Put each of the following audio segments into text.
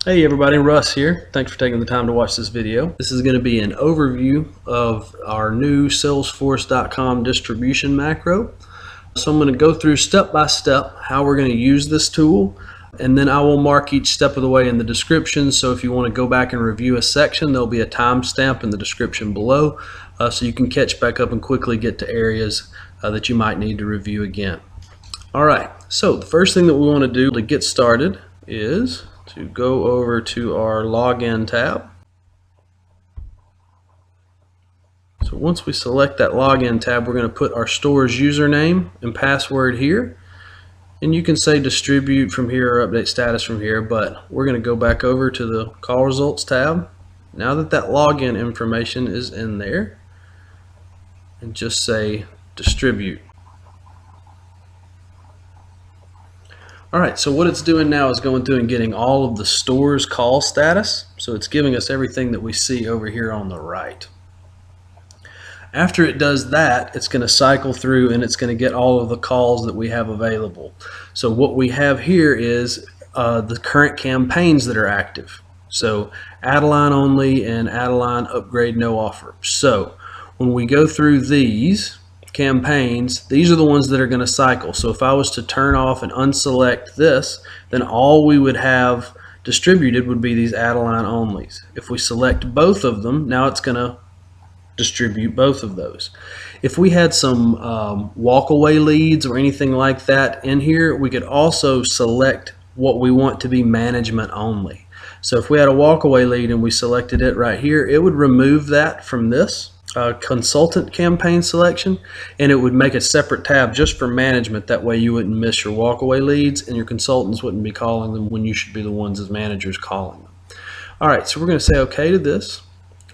Hey everybody, Russ here. Thanks for taking the time to watch this video. This is going to be an overview of our new Salesforce.com distribution macro. So I'm going to go through step by step how we're going to use this tool, and then I will mark each step of the way in the description. So if you want to go back and review a section, there'll be a timestamp in the description below, so you can catch back up and quickly get to areas that you might need to review again. All right, so the first thing that we want to do to get started is to go over to our login tab. So once we select that login tab, we're going to put our store's username and password here, and you can say distribute from here or update status from here, but we're going to go back over to the call results tab now that that login information is in there, and just say distribute. Alright, so what it's doing now is going through and getting all of the store's call status. So it's giving us everything that we see over here on the right. After it does that, it's going to cycle through and it's going to get all of the calls that we have available. So what we have here is the current campaigns that are active. So add-a-line only and add-a-line upgrade no offer. So when we go through these campaigns, these are the ones that are going to cycle. So if I was to turn off and unselect this, then all we would have distributed would be these add-a-line onlys. If we select both of them, now it's going to distribute both of those. If we had some walk-away leads or anything like that in here, we could also select what we want to be management only. So if we had a walk-away lead and we selected it right here, it would remove that from this consultant campaign selection, and it would make a separate tab just for management. That way you wouldn't miss your walkaway leads and your consultants wouldn't be calling them when you should be the ones as managers calling them. Alright, so we're going to say OK to this.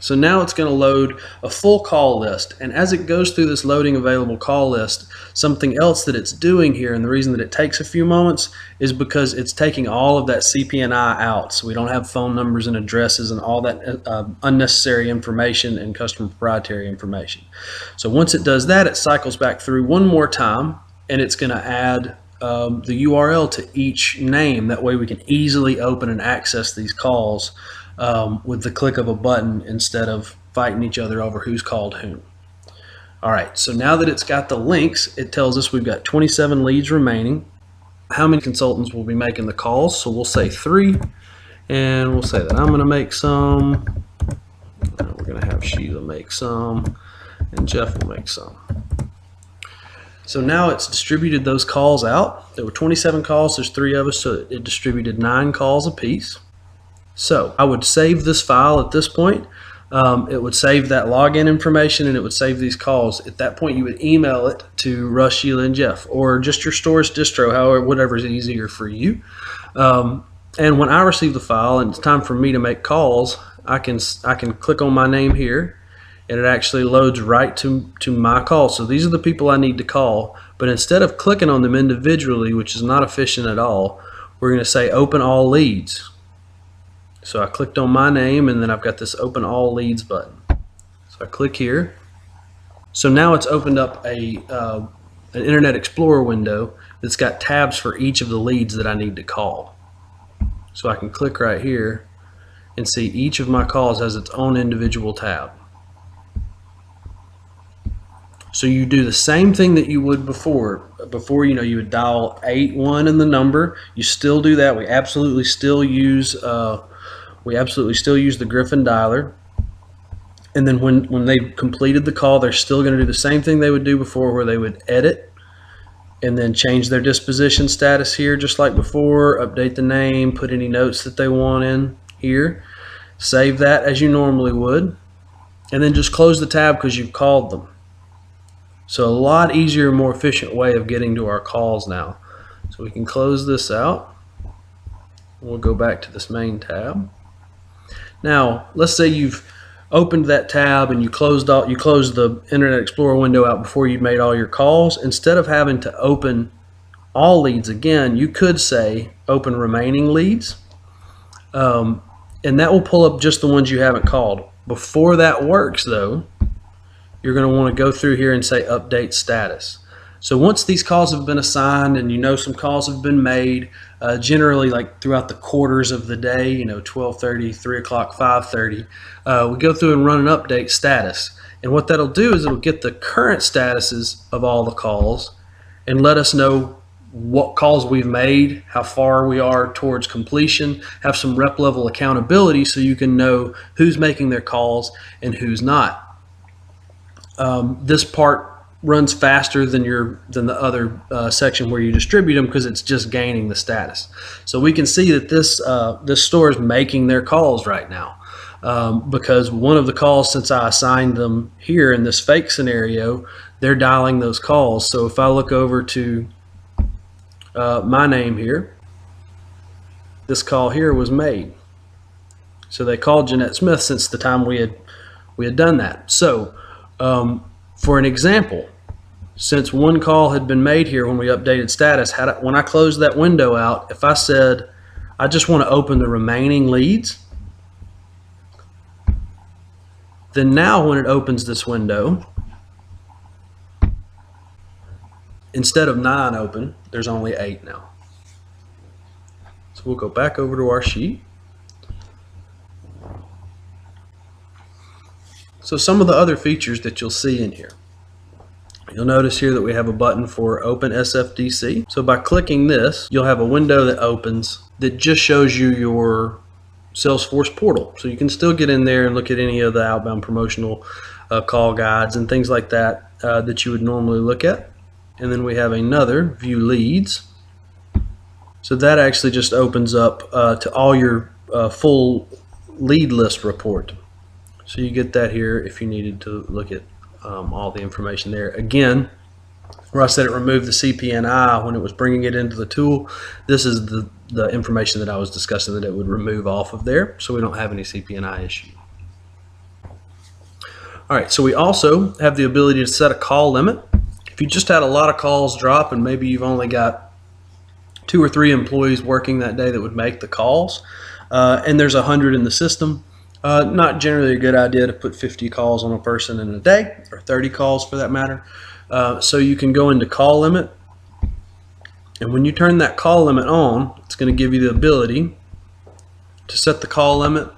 So now it's going to load a full call list, and as it goes through this loading available call list, something else that it's doing here, and the reason that it takes a few moments is because it's taking all of that CP&I out, so we don't have phone numbers and addresses and all that unnecessary information and customer proprietary information. So once it does that, it cycles back through one more time, and it's going to add the URL to each name. That way we can easily open and access these calls with the click of a button instead of fighting each other over who's called whom. Alright, so now that it's got the links, it tells us we've got 27 leads remaining. How many consultants will be making the calls? So we'll say 3, and we'll say that I'm going to make some, and we're going to have Sheila make some, and Jeff will make some. So now it's distributed those calls out. There were 27 calls, there's 3 of us, so it distributed 9 calls apiece. So I would save this file at this point. It would save that login information and it would save these calls. At that point you would email it to Russ, Sheila, and Jeff, or just your store's distro, however, whatever is easier for you. And when I receive the file and it's time for me to make calls, I can click on my name here and it actually loads right to my call. So these are the people I need to call, but instead of clicking on them individually, which is not efficient at all, we're going to say open all leads. So I clicked on my name and then I've got this open all leads button. So I click here. So now it's opened up an Internet Explorer window that's got tabs for each of the leads that I need to call. So I can click right here and see each of my calls has its own individual tab. So you do the same thing that you would before. You know, you would dial 81 in the number. You still do that. We absolutely still use the Griffin dialer. And then when they've completed the call, they're still going to do the same thing they would do before, where they would edit and then change their disposition status here just like before, update the name, put any notes that they want in here, save that as you normally would, and then just close the tab because you've called them. So a lot easier, more efficient way of getting to our calls now. So we can close this out. We'll go back to this main tab. Now, let's say you've opened that tab and you closed the Internet Explorer window out before you made all your calls. Instead of having to open all leads again, you could say open remaining leads, and that will pull up just the ones you haven't called. Before that works though, you're going to want to go through here and say update status. So once these calls have been assigned and you know some calls have been made, generally like throughout the quarters of the day, 12:30, 3 o'clock, 5:30, we go through and run an update status. And what that'll do is it'll get the current statuses of all the calls and let us know what calls we've made, how far we are towards completion, have some rep level accountability so you can know who's making their calls and who's not. This part runs faster than the other section where you distribute them because it's just gaining the status. So we can see that this store is making their calls right now because one of the calls, since I assigned them here in this fake scenario, they're dialing those calls. So if I look over to my name here, this call here was made. So they called Jeanette Smith since the time we had done that. So for an example, since one call had been made here when we updated status, when I closed that window out, if I said I just want to open the remaining leads, then now when it opens this window, instead of 9 open, there's only 8 now. So we'll go back over to our sheet. So some of the other features that you'll see in here. You'll notice here that we have a button for Open SFDC. So by clicking this, you'll have a window that opens that just shows you your Salesforce portal. So you can still get in there and look at any of the outbound promotional call guides and things like that that you would normally look at. And then we have another View Leads. So that actually just opens up to all your full lead list report. So you get that here if you needed to look at all the information there. Again, where I said it removed the CPNI when it was bringing it into the tool, this is the information that I was discussing that it would remove off of there, so we don't have any CPNI issue. All right, so we also have the ability to set a call limit. If you just had a lot of calls drop and maybe you've only got 2 or 3 employees working that day that would make the calls, and there's 100 in the system, not generally a good idea to put 50 calls on a person in a day, or 30 calls for that matter. So you can go into call limit, and when you turn that call limit on, it's going to give you the ability to set the call limit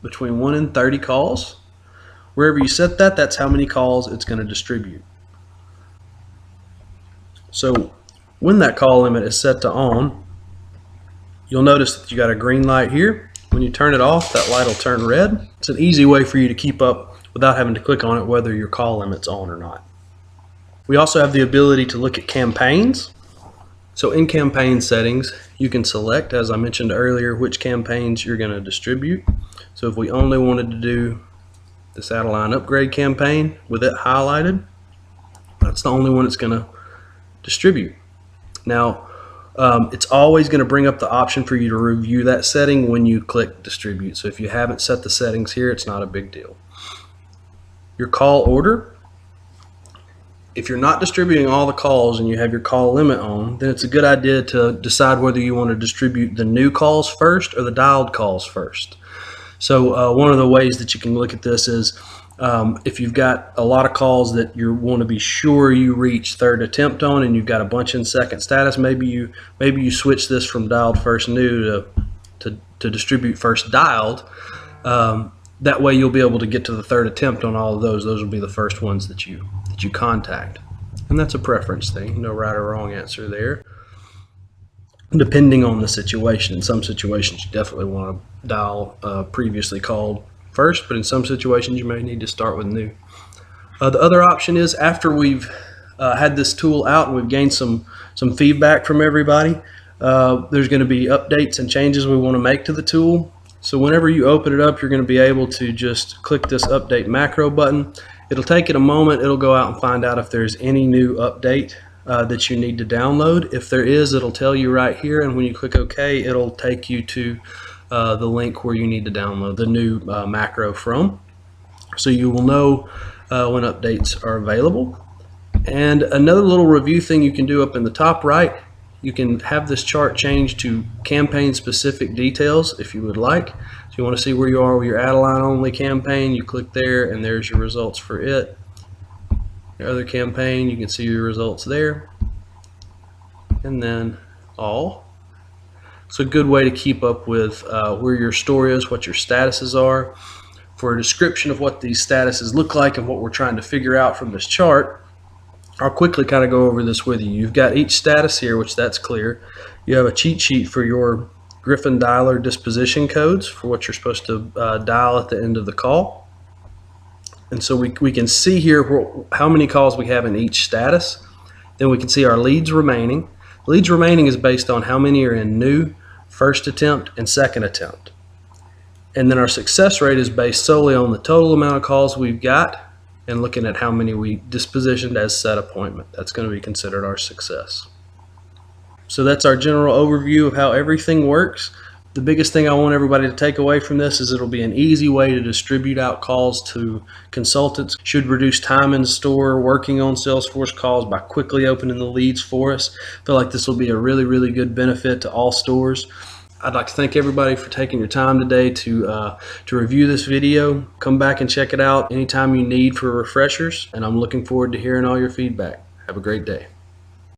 between 1 and 30 calls. Wherever you set that, that's how many calls it's going to distribute. So when that call limit is set to on, you'll notice that you got a green light here. When you turn it off, that light will turn red. It's an easy way for you to keep up without having to click on it whether your call limit's on or not. We also have the ability to look at campaigns. So in campaign settings, you can select, as I mentioned earlier, which campaigns you're going to distribute. So if we only wanted to do this Adeline upgrade campaign with it highlighted, that's the only one it's going to distribute. Now, it's always going to bring up the option for you to review that setting when you click distribute. So if you haven't set the settings here, it's not a big deal. Your call order. If you're not distributing all the calls and you have your call limit on, then it's a good idea to decide whether you want to distribute the new calls first or the dialed calls first. So one of the ways that you can look at this is if you've got a lot of calls that you want to be sure you reach third attempt on, and you've got a bunch in second status, maybe you switch this from dialed first new to distribute first dialed. That way you'll be able to get to the third attempt on all of those. Those will be the first ones that you contact, and that's a preference thing. No right or wrong answer there, depending on the situation. In some situations you definitely want to dial previously called first, but in some situations you may need to start with new. The other option is after we've had this tool out and we've gained some feedback from everybody, there's going to be updates and changes we want to make to the tool. So whenever you open it up, you're going to be able to just click this update macro button. It'll take it a moment. It'll go out and find out if there's any new update that you need to download. If there is, it'll tell you right here, and when you click OK, it'll take you to the link where you need to download the new macro from. So you will know when updates are available. And another little review thing you can do up in the top right, you can have this chart change to campaign specific details if you would like. So you want to see where you are with your Adeline only campaign, you click there and there's your results for it. Your other campaign, you can see your results there. And then all. It's a good way to keep up with where your store is, what your statuses are. For a description of what these statuses look like and what we're trying to figure out from this chart, I'll quickly kind of go over this with you. You've got each status here, which that's clear. You have a cheat sheet for your Griffin dialer disposition codes for what you're supposed to dial at the end of the call. And so we can see here how many calls we have in each status. Then we can see our leads remaining. Leads remaining is based on how many are in new, first attempt, and second attempt. And then our success rate is based solely on the total amount of calls we've got and looking at how many we dispositioned as set appointment. That's going to be considered our success. So that's our general overview of how everything works. The biggest thing I want everybody to take away from this is it'll be an easy way to distribute out calls to consultants. Should reduce time in store working on Salesforce calls by quickly opening the leads for us. I feel like this will be a really, really good benefit to all stores. I'd like to thank everybody for taking your time today to review this video. Come back and check it out anytime you need for refreshers, and I'm looking forward to hearing all your feedback. Have a great day.